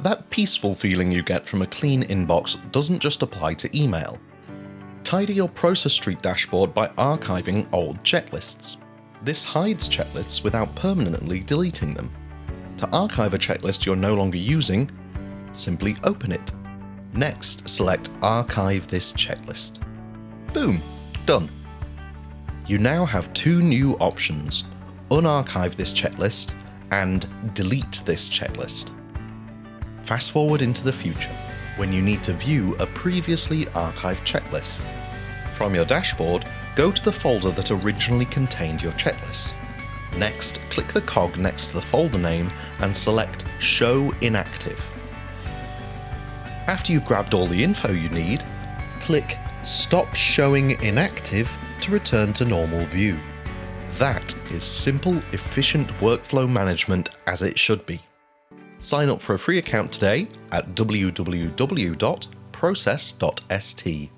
That peaceful feeling you get from a clean inbox doesn't just apply to email. Tidy your Process Street dashboard by archiving old checklists. This hides checklists without permanently deleting them. To archive a checklist you're no longer using, simply open it. Next, select Archive this checklist. Boom! Done. You now have two new options: Unarchive this checklist and Delete this checklist. Fast forward into the future, when you need to view a previously archived checklist. From your dashboard, go to the folder that originally contained your checklist. Next, click the cog next to the folder name and select Show Inactive. After you've grabbed all the info you need, click Stop Showing Inactive to return to normal view. That is simple, efficient workflow management as it should be. Sign up for a free account today at www.process.st.